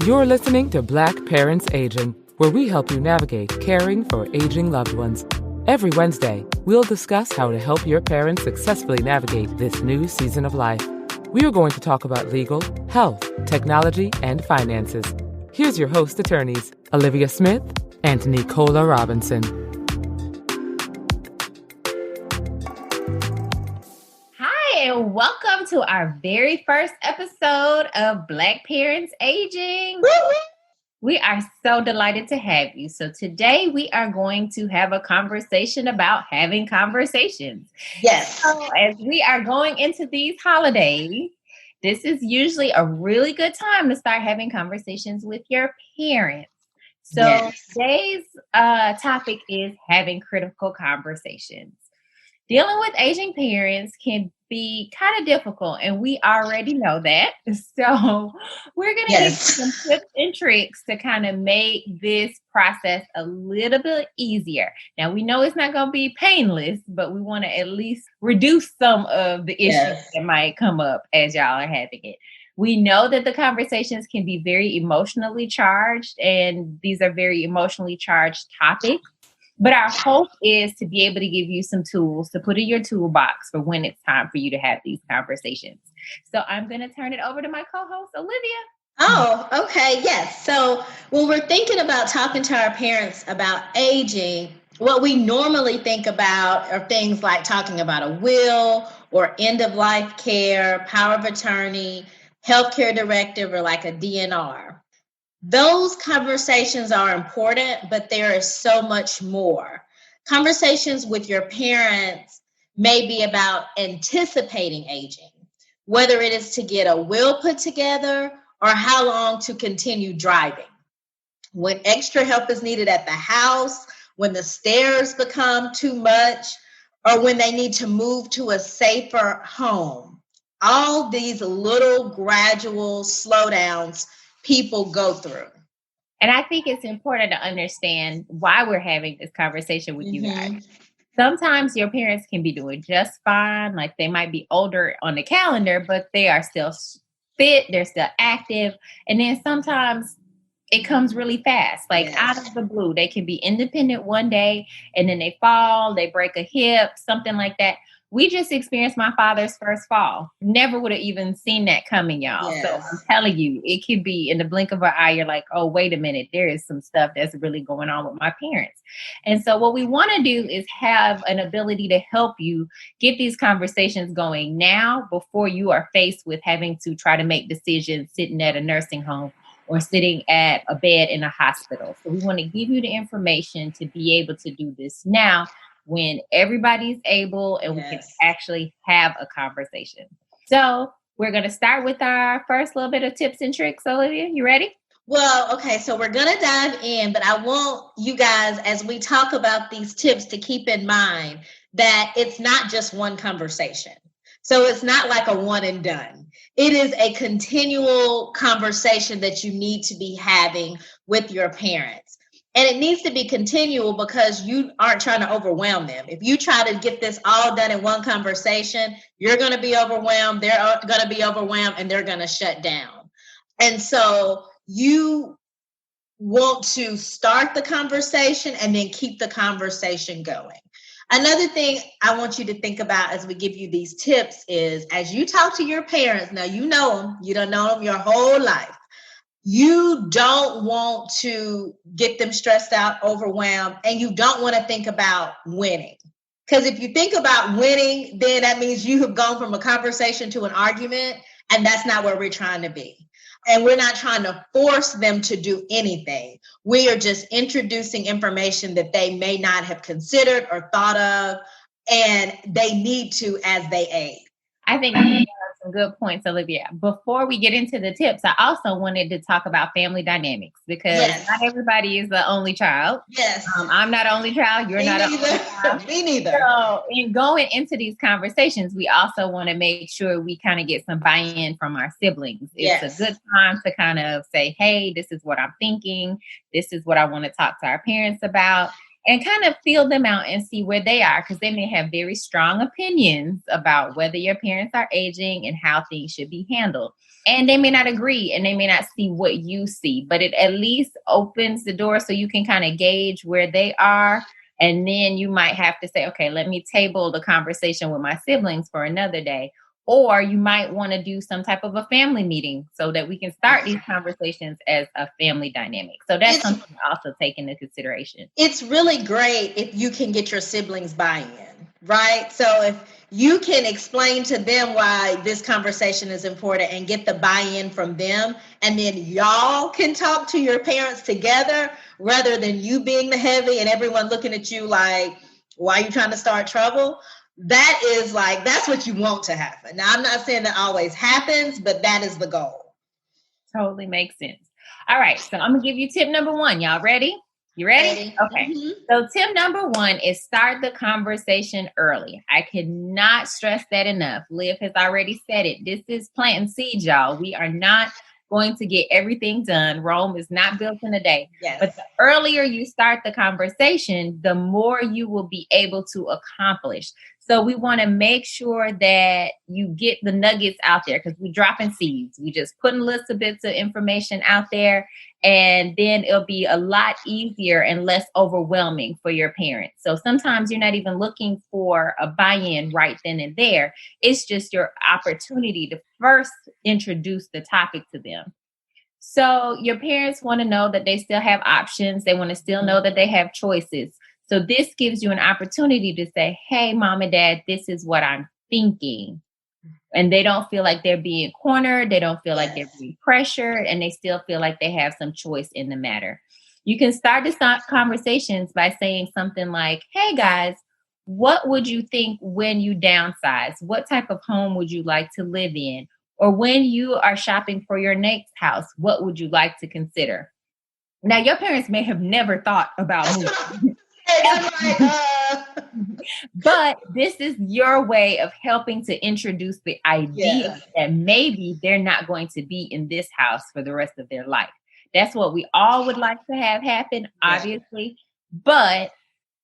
You're listening to Black Parents Aging, where we help you navigate caring for aging loved ones. Every Wednesday, we'll discuss how to help your parents successfully navigate this new season of life. We are going to talk about legal, health, technology, and finances. Here's your host attorneys, Olivia Smith and Nicola Robinson. Hi, and welcome to our very first episode of Black Parents Aging. We are so delighted to have you. So today we are going to have a conversation about having conversations. Yes. So as we are going into these holidays, this is usually a really good time to start having conversations with your parents. So Today's topic is having critical conversations. Dealing with aging parents can be kind of difficult, and we already know that. So we're going to give you some tips and tricks to kind of make this process a little bit easier. Now, we know it's not going to be painless, but we want to at least reduce some of the issues that might come up as y'all are having it. We know that the conversations can be very emotionally charged, and these are very emotionally charged topics. But our hope is to be able to give you some tools to put in your toolbox for when it's time for you to have these conversations. So I'm going to turn it over to my co-host, Olivia. Oh, okay. Yes. So when we're thinking about talking to our parents about aging, what we normally think about are things like talking about a will or end-of-life care, power of attorney, healthcare directive, or like a DNR. Those conversations are important, but there is so much more. Conversations with your parents may be about anticipating aging, whether it is to get a will put together or how long to continue driving. When extra help is needed at the house, when the stairs become too much, or when they need to move to a safer home. All these little gradual slowdowns people go through. And I think it's important to understand why we're having this conversation with you guys. Sometimes your parents can be doing just fine. Like they might be older on the calendar, but they are still fit. They're still active. And then sometimes it comes really fast, like out of the blue. They can be independent one day and then they fall, they break a hip, something like that. We just experienced my father's first fall. Never would have even seen that coming, y'all. So I'm telling you, it could be in the blink of an eye. You're like, oh, wait a minute. There is some stuff that's really going on with my parents. And so what we want to do is have an ability to help you get these conversations going now before you are faced with having to try to make decisions sitting at a nursing home or sitting at a bed in a hospital. So we want to give you the information to be able to do this now when everybody's able and we can actually have a conversation. So we're going to start with our first little bit of tips and tricks. Olivia, you ready? Well, okay, so we're going to dive in, but I want you guys, as we talk about these tips, to keep in mind that it's not just one conversation. So it's not like a one and done. It is a continual conversation that you need to be having with your parents. And it needs to be continual because you aren't trying to overwhelm them. If you try to get this all done in one conversation, you're going to be overwhelmed. They're going to be overwhelmed and they're going to shut down. And so you want to start the conversation and then keep the conversation going. Another thing I want you to think about as we give you these tips is as you talk to your parents, now you know them, you don't know them your whole life. You don't want to get them stressed out, overwhelmed, and you don't want to think about winning. Because if you think about winning, then that means you have gone from a conversation to an argument, and that's not where we're trying to be. And we're not trying to force them to do anything. We are just introducing information that they may not have considered or thought of, and they need to as they age. I think you have some good points, Olivia. Before we get into the tips, I also wanted to talk about family dynamics because not everybody is the only child. I'm not an only child. You're not an only child. Me neither. So in going into these conversations, we also want to make sure we kind of get some buy-in from our siblings. It's a good time to kind of say, hey, this is what I'm thinking. This is what I want to talk to our parents about. and kind of feel them out and see where they are, because they may have very strong opinions about whether your parents are aging and how things should be handled. And they may not agree and they may not see what you see, but it at least opens the door so you can kind of gauge where they are. And then you might have to say, okay, let me table the conversation with my siblings for another day. Or you might want to do some type of a family meeting so that we can start these conversations as a family dynamic. So that's something to also take into consideration. It's really great if you can get your siblings buy-in, right? So if you can explain to them why this conversation is important and get the buy-in from them, and then y'all can talk to your parents together rather than you being the heavy and everyone looking at you like, why are you trying to start trouble? That is like, that's what you want to happen. Now, I'm not saying that always happens, but that is the goal. Totally makes sense. All right. So I'm going to give you tip number 1. Y'all ready? You ready? Okay. Mm-hmm. So tip number 1 is start the conversation early. I cannot stress that enough. Liv has already said it. This is planting seeds, y'all. We are not going to get everything done. Rome is not built in a day. Yes. But the earlier you start the conversation, the more you will be able to accomplish. So we want to make sure that you get the nuggets out there, because we're dropping seeds. We just putting little bits of information out there, and then it'll be a lot easier and less overwhelming for your parents. So sometimes you're not even looking for a buy-in right then and there. It's just your opportunity to first introduce the topic to them. So your parents want to know that they still have options. They want to still know that they have choices. So this gives you an opportunity to say, hey, mom and dad, this is what I'm thinking. And they don't feel like they're being cornered. They don't feel like they're being pressured, and they still feel like they have some choice in the matter. You can start the conversations by saying something like, hey, guys, what would you think when you downsize? What type of home would you like to live in? Or when you are shopping for your next house, what would you like to consider? Now, your parents may have never thought about moving. But this is your way of helping to introduce the idea that maybe they're not going to be in this house for the rest of their life. That's what we all would like to have happen, obviously. But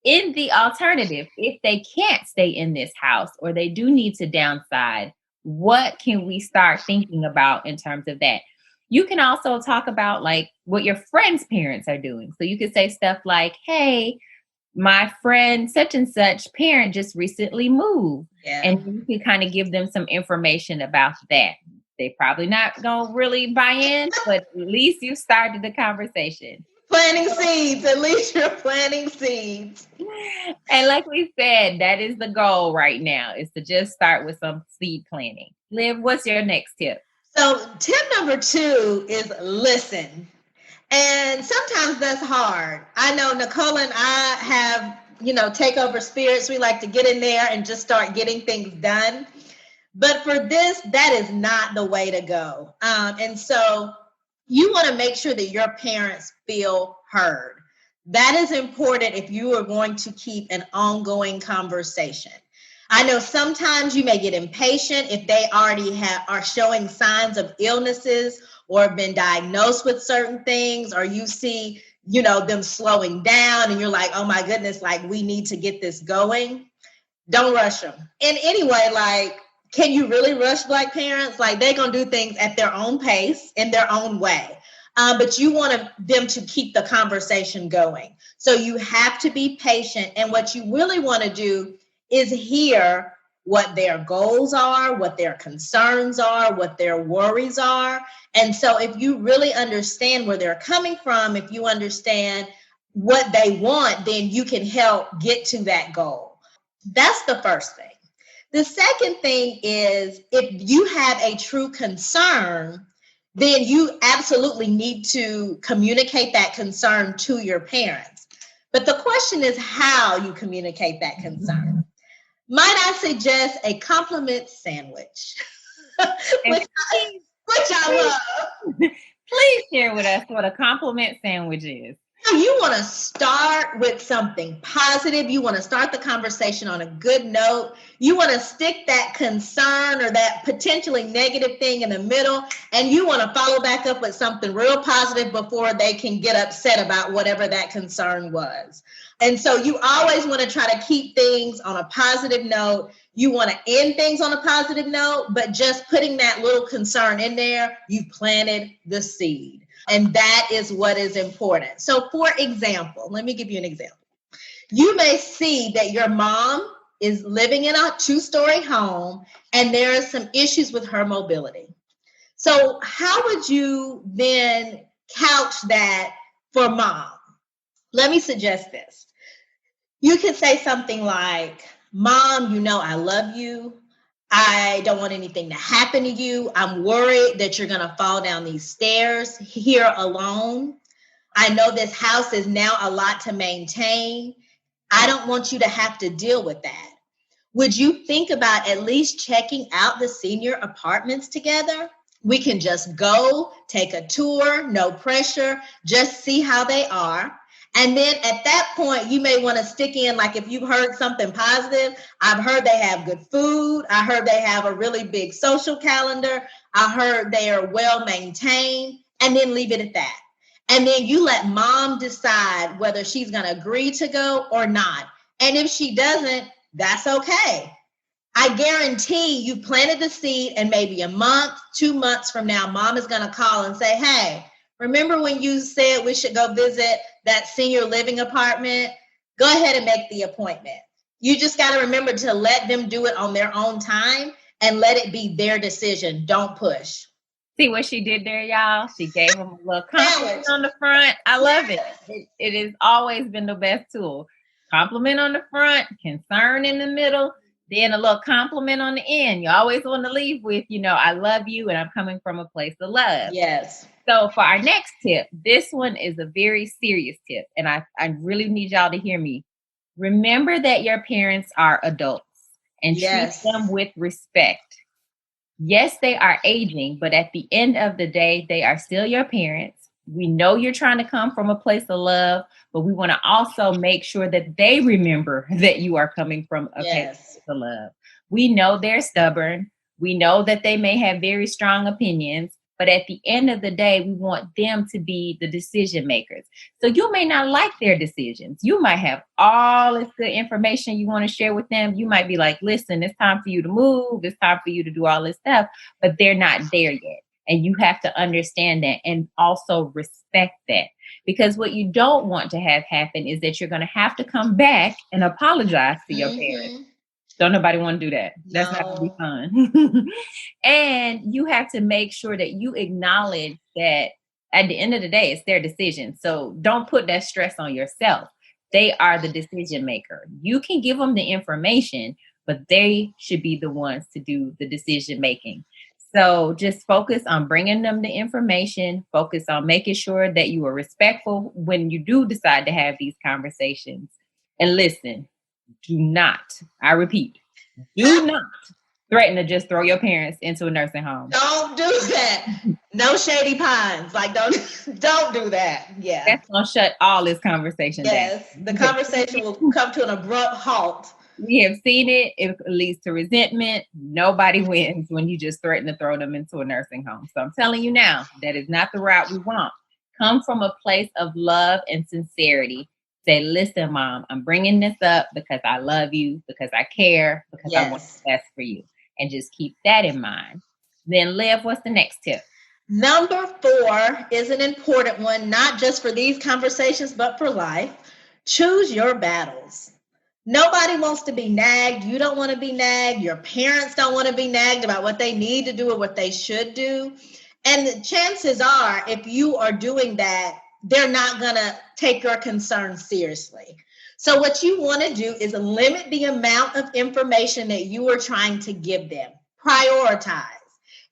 in the alternative, if they can't stay in this house or they do need to downsize, what can we start thinking about in terms of that? You can also talk about like what your friends' parents are doing. So you could say stuff like, hey, my friend such and such parent just recently moved. And you can kind of give them some information about that. They probably not going to really buy in, but at least you started the conversation. Planting seeds. At least you're planting seeds. And like we said, that is the goal right now, is to just start with some seed planting. Liv, what's your next tip? So tip number 2 is listen. And sometimes that's hard. I know Nicola and I have, takeover spirits. We like to get in there and just start getting things done. But for this, that is not the way to go. And so you want to make sure that your parents feel heard. That is important if you are going to keep an ongoing conversation. I know sometimes you may get impatient if they already are showing signs of illnesses or have been diagnosed with certain things, or you see, them slowing down and you're like, oh my goodness, like we need to get this going. Don't rush them. And anyway, like, can you really rush Black parents? Like, they're going to do things at their own pace, in their own way. But you want them to keep the conversation going. So you have to be patient. And what you really want to do is hear what their goals are, what their concerns are, what their worries are. And so if you really understand where they're coming from, if you understand what they want, then you can help get to that goal. That's the first thing. The second thing is, if you have a true concern, then you absolutely need to communicate that concern to your parents. But the question is how you communicate that concern. Might I suggest a compliment sandwich, which I love. Please share with us what a compliment sandwich is. So you want to start with something positive. You want to start the conversation on a good note. You want to stick that concern or that potentially negative thing in the middle, and you want to follow back up with something real positive before they can get upset about whatever that concern was. And so you always want to try to keep things on a positive note. You want to end things on a positive note, but just putting that little concern in there, you planted the seed. And that is what is important. So for example, let me give you an example. You may see that your mom is living in a 2-story home and there are some issues with her mobility. So how would you then couch that for mom? Let me suggest this. You could say something like, Mom, you know I love you. I don't want anything to happen to you. I'm worried that you're going to fall down these stairs here alone. I know this house is now a lot to maintain. I don't want you to have to deal with that. Would you think about at least checking out the senior apartments together? We can just go, take a tour, no pressure, just see how they are. And then at that point, you may want to stick in, like if you've heard something positive, I've heard they have good food. I heard they have a really big social calendar. I heard they are well maintained, and then leave it at that. And then you let mom decide whether she's going to agree to go or not. And if she doesn't, that's okay. I guarantee you planted the seed, and maybe a month, 2 months from now, mom is going to call and say, hey, remember when you said we should go visit that senior living apartment? Go ahead and make the appointment. You just got to remember to let them do it on their own time and let it be their decision. Don't push. See what she did there, y'all? She gave them a little compliment on the front. I love it. It has always been the best tool. Compliment on the front, concern in the middle, then a little compliment on the end. You always want to leave with, I love you and I'm coming from a place of love. Yes. So for our next tip, this one is a very serious tip. And I really need y'all to hear me. Remember that your parents are adults and treat them with respect. Yes, they are aging, but at the end of the day, they are still your parents. We know you're trying to come from a place of love, but we want to also make sure that they remember that you are coming from a place of love. We know they're stubborn. We know that they may have very strong opinions, but at the end of the day, we want them to be the decision makers. So you may not like their decisions. You might have all this good information you want to share with them. You might be like, listen, it's time for you to move. It's time for you to do all this stuff, but they're not there yet. And you have to understand that and also respect that. Because what you don't want to have happen is that you're going to have to come back and apologize to your parents. Don't nobody want to do that. That's not going to be fun. And you have to make sure that you acknowledge that at the end of the day, it's their decision. So don't put that stress on yourself. They are the decision maker. You can give them the information, but they should be the ones to do the decision making. So just focus on bringing them the information, focus on making sure that you are respectful when you do decide to have these conversations. And listen, do not, I repeat, do not threaten to just throw your parents into a nursing home. Don't do that. No shady pines. Like, don't do that. Yeah. That's going to shut all this conversation down. Yes. The conversation will come to an abrupt halt. We have seen it. It leads to resentment. Nobody wins when you just threaten to throw them into a nursing home. So I'm telling you now, that is not the route we want. Come from a place of love and sincerity. Say, listen, Mom, I'm bringing this up because I love you, because I care, because I want the best for you. And just keep that in mind. Then, Liv, what's the next tip? Number 4 is an important one, not just for these conversations, but for life. Choose your battles. Nobody wants to be nagged. You don't want to be nagged. Your parents don't want to be nagged about what they need to do or what they should do. And the chances are, if you are doing that, they're not going to take your concerns seriously. So what you want to do is limit the amount of information that you are trying to give them. Prioritize.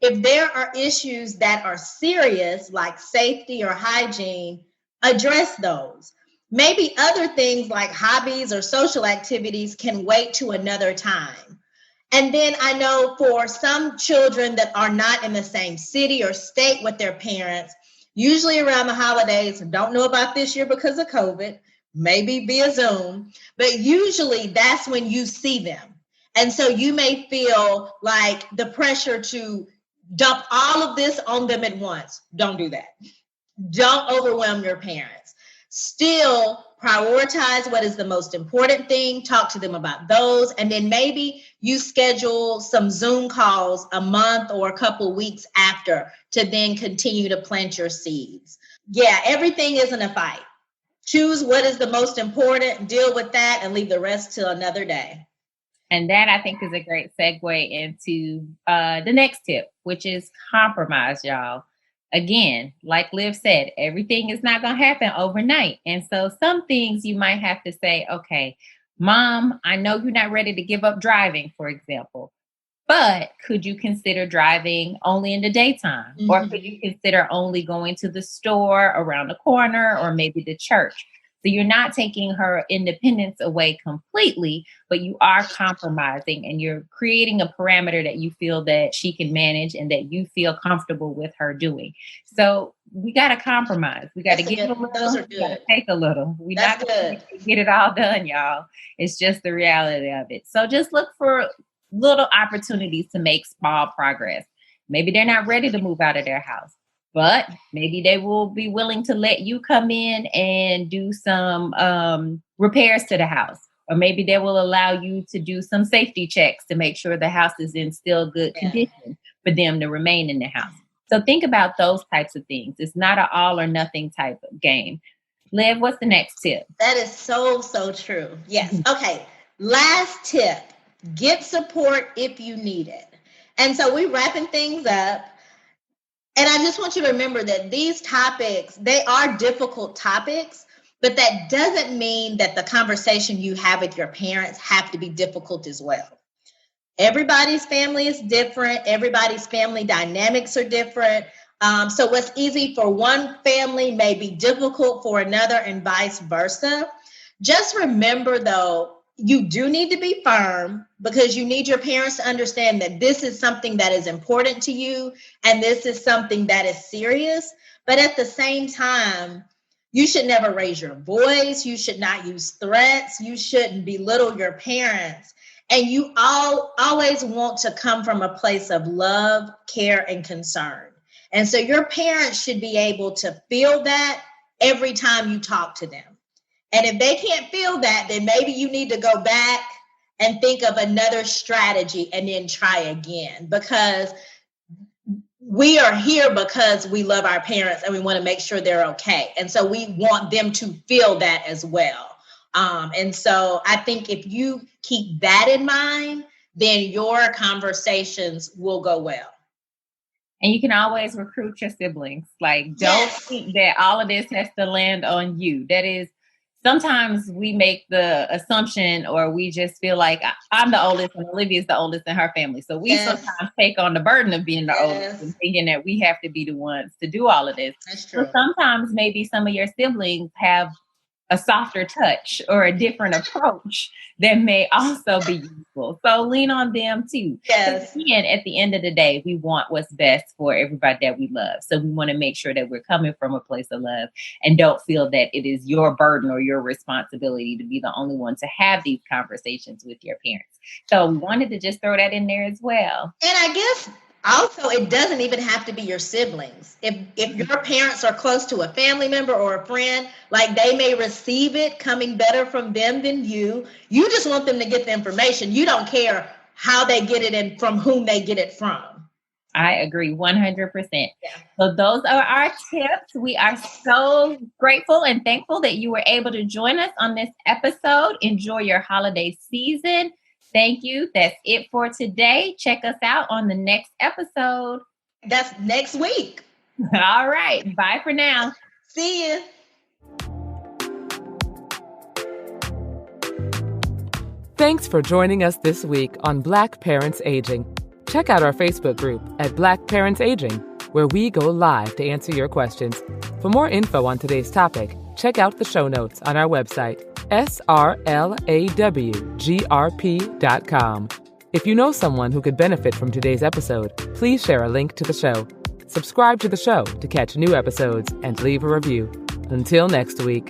If there are issues that are serious, like safety or hygiene, address those. Maybe other things like hobbies or social activities can wait to another time. And then I know for some children that are not in the same city or state with their parents, usually around the holidays. Don't know about this year because of COVID, maybe via Zoom, but usually that's when you see them. And so you may feel like the pressure to dump all of this on them at once. Don't do that. Don't overwhelm your parents. Still prioritize what is the most important thing. Talk to them about those. And then maybe you schedule some Zoom calls a month or a couple weeks after to then continue to plant your seeds. Yeah, everything isn't a fight. Choose what is the most important, deal with that, and leave the rest till another day. And that, I think, is a great segue into the next tip, which is compromise, y'all. Again, like Liv said, everything is not going to happen overnight. And so some things you might have to say, okay, Mom, I know you're not ready to give up driving, for example, but could you consider driving only in the daytime? Mm-hmm. Or could you consider only going to the store around the corner or maybe the church? So you're not taking her independence away completely, but you are compromising and you're creating a parameter that you feel that she can manage and that you feel comfortable with her doing. So we got to compromise. We got to give a little. Those are good. We got to take a little. We're not going to get it all done, y'all. It's just the reality of it. So just look for little opportunities to make small progress. Maybe they're not ready to move out of their house, but maybe they will be willing to let you come in and do some repairs to the house. Or maybe they will allow you to do some safety checks to make sure the house is in still good condition for them to remain in the house. So think about those types of things. It's not an all or nothing type of game. Liv, what's the next tip? That is so, so true. Yes. Okay. Last tip, get support if you need it. And so we're wrapping things up. And I just want you to remember that these topics, they are difficult topics, but that doesn't mean that the conversation you have with your parents have to be difficult as well. Everybody's family is different. Everybody's family dynamics are different. So what's easy for one family may be difficult for another and vice versa. Just remember, though, you do need to be firm because you need your parents to understand that this is something that is important to you and this is something that is serious. But at the same time, you should never raise your voice. You should not use threats. You shouldn't belittle your parents. And you always want to come from a place of love, care, and concern. And so your parents should be able to feel that every time you talk to them. And if they can't feel that, then maybe you need to go back and think of another strategy and then try again. Because we are here because we love our parents and we want to make sure they're okay. And so we want them to feel that as well. And so I think if you keep that in mind, then your conversations will go well. And you can always recruit your siblings. Like, don't think that all of this has to land on you. That is, sometimes we make the assumption or we just feel like I'm the oldest and Olivia's the oldest in her family. So we sometimes take on the burden of being the oldest and thinking that we have to be the ones to do all of this. That's true. So sometimes maybe some of your siblings have a softer touch or a different approach that may also be useful. So lean on them too. Yes. Again, at the end of the day, we want what's best for everybody that we love. So we want to make sure that we're coming from a place of love and don't feel that it is your burden or your responsibility to be the only one to have these conversations with your parents. So we wanted to just throw that in there as well. And I guess also, it doesn't even have to be your siblings. If your parents are close to a family member or a friend, like they may receive it coming better from them than you. You just want them to get the information. You don't care how they get it and from whom they get it from. I agree 100%. Yeah. So those are our tips. We are so grateful and thankful that you were able to join us on this episode. Enjoy your holiday season. Thank you. That's it for today. Check us out on the next episode. That's next week. All right. Bye for now. See you. Thanks for joining us this week on Black Parents Aging. Check out our Facebook group at Black Parents Aging, where we go live to answer your questions. For more info on today's topic, check out the show notes on our website, srlawgrp.com. If you know someone who could benefit from today's episode, please share a link to the show. subscribe to the show to catch new episodes and leave a review. Until next week.